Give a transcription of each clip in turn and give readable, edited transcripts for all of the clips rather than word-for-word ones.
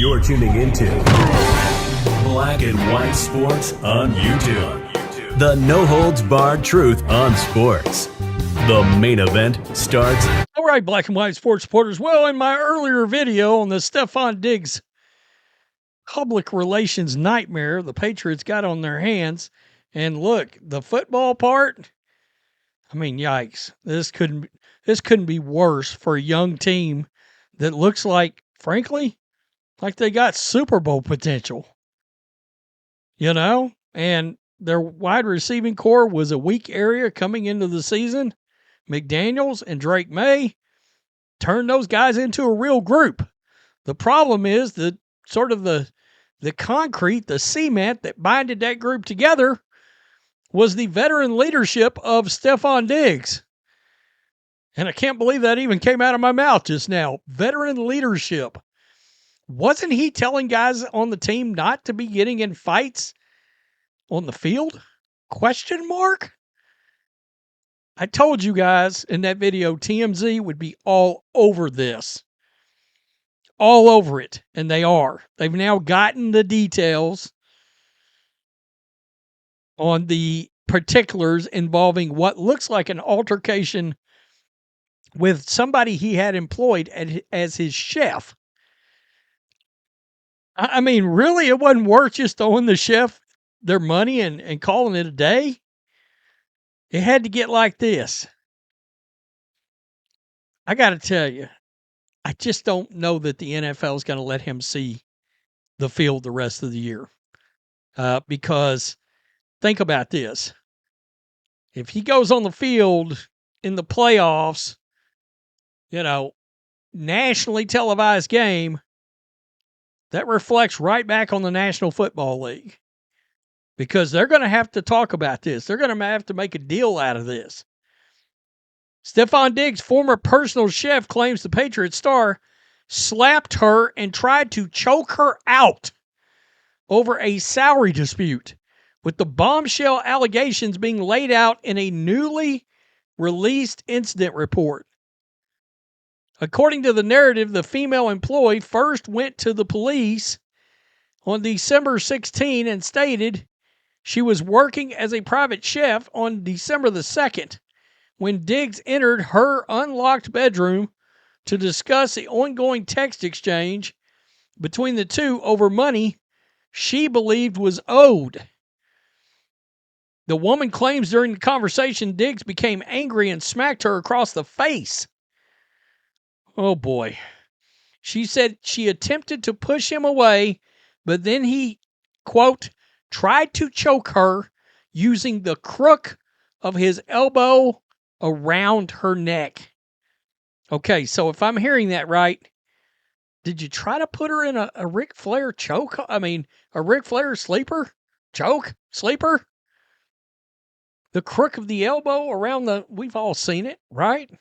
You're tuning into Black and White Sports on YouTube. The no-holds-barred truth on sports. The main event starts. All right, Black and White sports supporters. Well, in my earlier video on the STEFON DIGGS public relations nightmare the Patriots got on their hands, and look, the football part, I mean, yikes. This couldn't be worse for a young team that looks like, frankly, like they got Super Bowl potential. You know? And their wide receiving core was a weak area coming into the season. McDaniels and Drake May turned those guys into a real group. The problem is that sort of the concrete, the cement that binded that group together was the veteran leadership of STEFON DIGGS. And I can't believe that even came out of my mouth just now. Veteran leadership. Wasn't he telling guys on the team not to be getting in fights on the field? Question mark? I told you guys in that video, TMZ would be all over this. All over it. And they are. They've now gotten the details on the particulars involving what looks like an altercation with somebody he had employed as his chef. I mean, really, it wasn't worth just throwing the chef their money and calling it a day? It had to get like this. I got to tell you, I just don't know that the NFL is going to let him see the field the rest of the year. Because think about this. If he goes on the field in the playoffs, nationally televised game, that reflects right back on the National Football League. Because they're going to have to talk about this. They're going to have to make a deal out of this. STEFON DIGGS' former personal chef claims the Patriots star slapped her and tried to choke her out over a salary dispute, with the bombshell allegations being laid out in a newly released incident report. According to the narrative, the female employee first went to the police on December 16 and stated she was working as a private chef on December the 2nd when DIGGS entered her unlocked bedroom to discuss the ongoing text exchange between the two over money she believed was owed. The woman claims during the conversation, DIGGS became angry and smacked her across the face. Oh boy. She said she attempted to push him away, but then he, quote, tried to choke her using the crook of his elbow around her neck. Okay, so if I'm hearing that right, did you try to put her in a Ric Flair choke? I mean, a Ric Flair sleeper? Choke? Sleeper? The crook of the elbow around we've all seen it, right?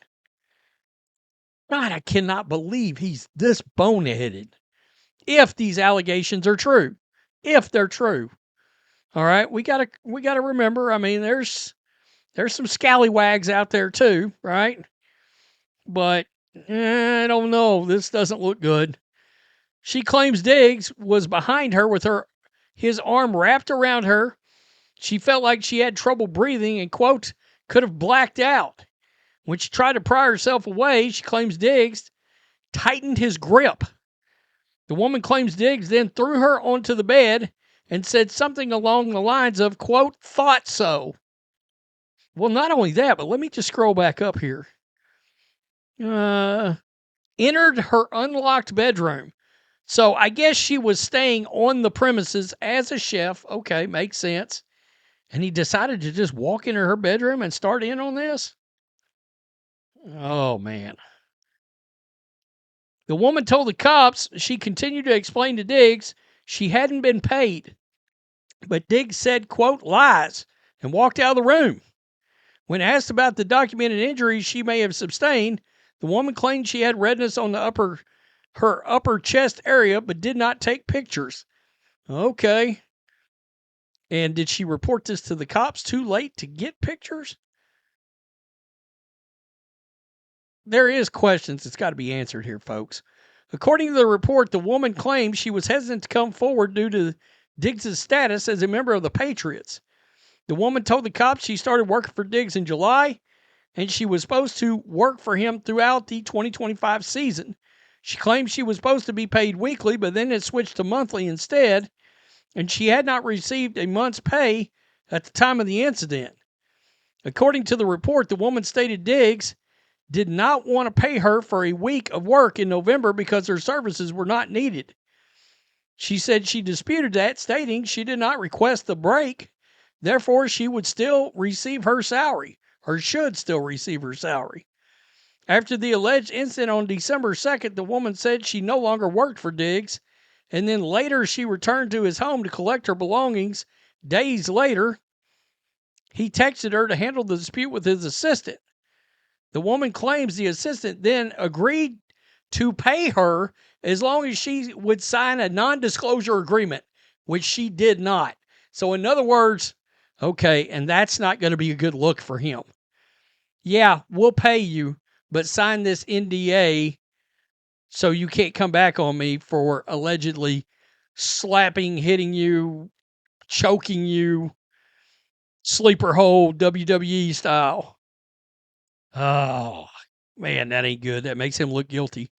God, I cannot believe he's this boneheaded. If these allegations are true. If they're true. All right, we gotta remember, I mean, there's some scallywags out there too, right? But I don't know. This doesn't look good. She claims DIGGS was behind her with his arm wrapped around her. She felt like she had trouble breathing and, quote, could have blacked out. When she tried to pry herself away, she claims DIGGS tightened his grip. The woman claims DIGGS then threw her onto the bed and said something along the lines of, quote, thought so. Well, not only that, but let me just scroll back up here. Entered her unlocked bedroom. So I guess she was staying on the premises as a chef. Okay, makes sense. And he decided to just walk into her bedroom and start in on this? Oh, man. The woman told the cops she continued to explain to DIGGS she hadn't been paid. But DIGGS said, quote, lies, and walked out of the room. When asked about the documented injuries she may have sustained, the woman claimed she had redness on her upper chest area, but did not take pictures. Okay. And did she report this to the cops too late to get pictures? There is questions that's got to be answered here, folks. According to the report, the woman claimed she was hesitant to come forward due to Diggs' status as a member of the Patriots. The woman told the cops she started working for Diggs in July, and she was supposed to work for him throughout the 2025 season. She claimed she was supposed to be paid weekly, but then it switched to monthly instead, and she had not received a month's pay at the time of the incident. According to the report, the woman stated Diggs did not want to pay her for a week of work in November because her services were not needed. She said she disputed that, stating she did not request the break. Therefore, she would still receive her salary, or should still receive her salary. After the alleged incident on December 2nd, the woman said she no longer worked for Diggs, and then later she returned to his home to collect her belongings. Days later, he texted her to handle the dispute with his assistant. The woman claims the assistant then agreed to pay her as long as she would sign a non-disclosure agreement, which she did not. So in other words, okay, and that's not going to be a good look for him. Yeah, we'll pay you, but sign this NDA so you can't come back on me for allegedly slapping, hitting you, choking you, sleeper hold, WWE style. Oh, man, that ain't good. That makes him look guilty.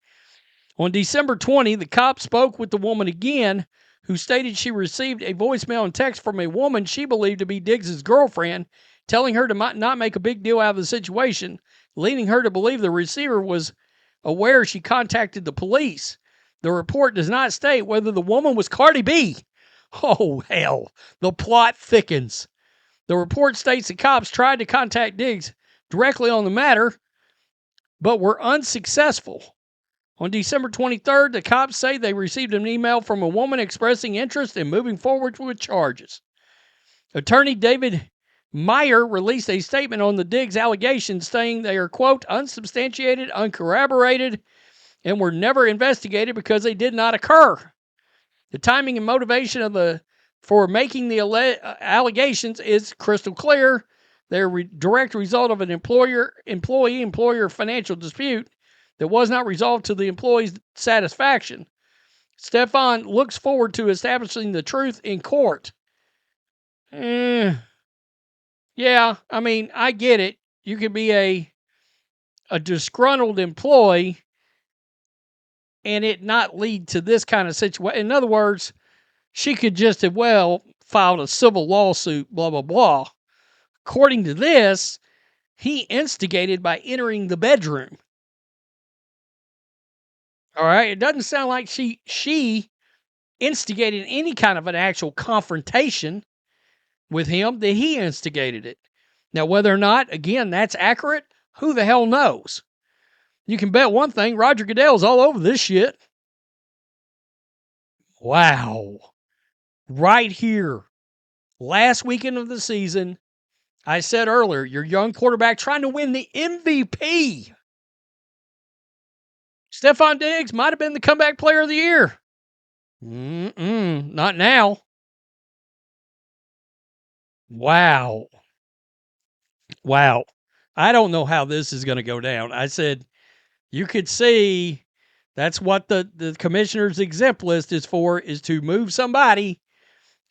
On December 20, the cop spoke with the woman again, who stated she received a voicemail and text from a woman she believed to be Diggs' girlfriend, telling her to not make a big deal out of the situation, leading her to believe the receiver was aware she contacted the police. The report does not state whether the woman was Cardi B. Oh, hell. The plot thickens. The report states the cops tried to contact Diggs directly on the matter, but were unsuccessful. On December 23rd, the cops say they received an email from a woman expressing interest in moving forward with charges. Attorney David Meyer released a statement on the Diggs allegations saying they are, quote, unsubstantiated, uncorroborated, and were never investigated because they did not occur. The timing and motivation for making the allegations is crystal clear. They're direct result of an employee-employer financial dispute that was not resolved to the employee's satisfaction. STEFON looks forward to establishing the truth in court. Yeah, I mean, I get it. You could be a disgruntled employee and it not lead to this kind of situation. In other words, she could just have filed a civil lawsuit, blah, blah, blah. According to this, he instigated by entering the bedroom. All right, it doesn't sound like she instigated any kind of an actual confrontation with him, that he instigated it. Now, whether or not, again, that's accurate, who the hell knows? You can bet one thing, Roger Goodell's all over this shit. Wow. Right here. Last weekend of the season, I said earlier, your young quarterback trying to win the MVP. Stefon Diggs might have been the comeback player of the year. Not now. Wow. I don't know how this is going to go down. I said, you could see that's what the commissioner's exempt list is for, is to move somebody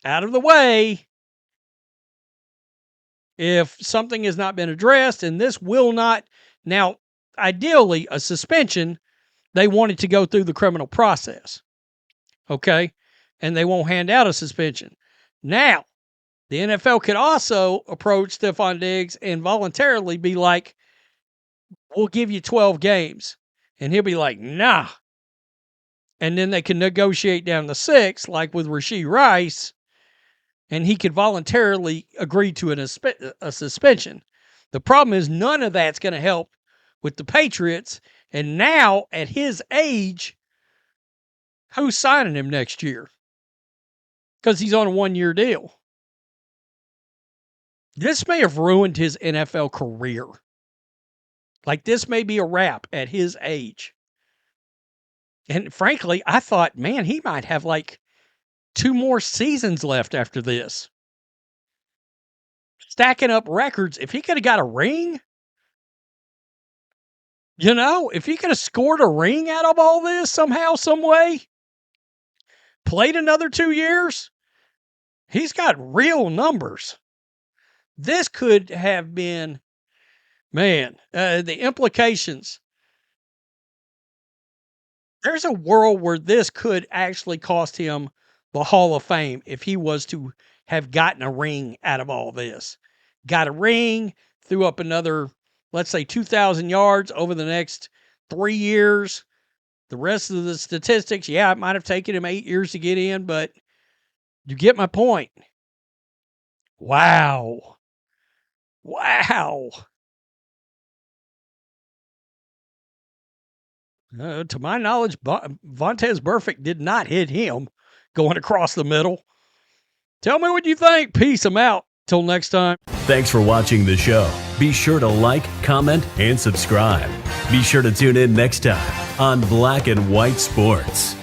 out of the way if something has not been addressed, and this will not. Now, ideally, a suspension, they want it to go through the criminal process. Okay? And they won't hand out a suspension. Now, the NFL could also approach Stefon Diggs and voluntarily be like, we'll give you 12 games. And he'll be like, nah. And then they can negotiate down to 6, like with Rashee Rice, and he could voluntarily agree to a suspension. The problem is none of that's going to help with the Patriots. And now, at his age, who's signing him next year? Because he's on a 1-year deal. This may have ruined his NFL career. Like, this may be a wrap at his age. And frankly, I thought, man, he might have like 2 more seasons left after this. Stacking up records. If he could have got a ring, If he could have scored a ring out of all this somehow, some way, played another 2 years, he's got real numbers. This could have been, the implications. There's a world where this could actually cost him the Hall of Fame if he was to have gotten a ring out of all this. Got a ring, threw up another, let's say, 2,000 yards over the next 3 years. The rest of the statistics, it might have taken him 8 years to get in, but you get my point. Wow. To my knowledge, Vontaze Burfict did not hit him going across the middle. Tell me what you think. Peace. I'm out. Till next time. Thanks for watching the show. Be sure to like, comment, and subscribe. Be sure to tune in next time on Black and White Sports.